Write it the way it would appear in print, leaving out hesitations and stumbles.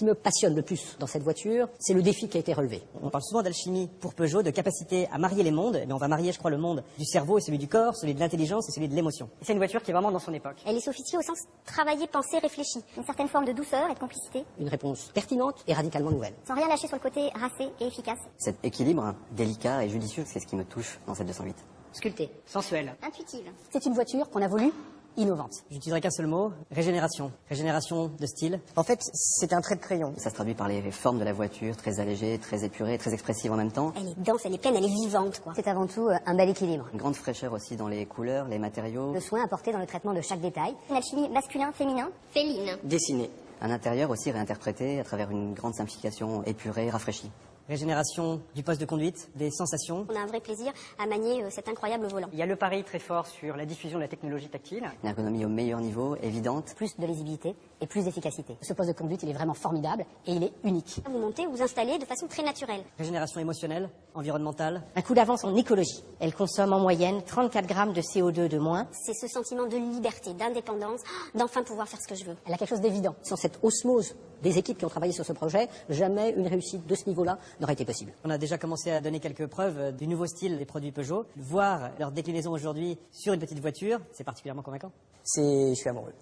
qui me passionne le plus dans cette voiture, c'est le défi qui a été relevé. On parle souvent d'alchimie pour Peugeot, de capacité à marier les mondes. Mais on va marier, je crois, le monde du cerveau et celui du corps, celui de l'intelligence et celui de l'émotion. C'est une voiture qui est vraiment dans son époque. Elle est sophistiquée au sens travailler, penser, réfléchi. Une certaine forme de douceur et de complicité. Une réponse pertinente et radicalement nouvelle. Sans rien lâcher sur le côté racé et efficace. Cet équilibre délicat et judicieux, c'est ce qui me touche dans cette 208. Sculptée. Sensuelle. Intuitive. C'est une voiture qu'on a voulu innovante. J'utiliserai qu'un seul mot, régénération. Régénération de style. En fait, c'est un trait de crayon. Ça se traduit par les formes de la voiture, très allégées, très épurées, très expressives en même temps. Elle est dense, elle est pleine, elle est vivante, quoi. C'est avant tout un bel équilibre. Une grande fraîcheur aussi dans les couleurs, les matériaux. Le soin apporté dans le traitement de chaque détail. Une alchimie masculin-féminin. Féline. Dessiné. Un intérieur aussi réinterprété à travers une grande simplification épurée, rafraîchie. Régénération du poste de conduite, des sensations. On a un vrai plaisir à manier cet incroyable volant. Il y a le pari très fort sur la diffusion de la technologie tactile. Une ergonomie au meilleur niveau, évidente. Plus de lisibilité et plus d'efficacité. Ce poste de conduite, il est vraiment formidable et il est unique. Vous montez ou vous installez de façon très naturelle. Régénération émotionnelle, environnementale. Un coup d'avance en écologie. Elle consomme en moyenne 34 grammes de CO2 de moins. C'est ce sentiment de liberté, d'indépendance, d'enfin pouvoir faire ce que je veux. Elle a quelque chose d'évident. Sans cette osmose des équipes qui ont travaillé sur ce projet, jamais une réussite de ce niveau-là n'aurait été possible. On a déjà commencé à donner quelques preuves du nouveau style des produits Peugeot. Voir leur déclinaison aujourd'hui sur une petite voiture, c'est particulièrement convaincant. Je suis amoureux.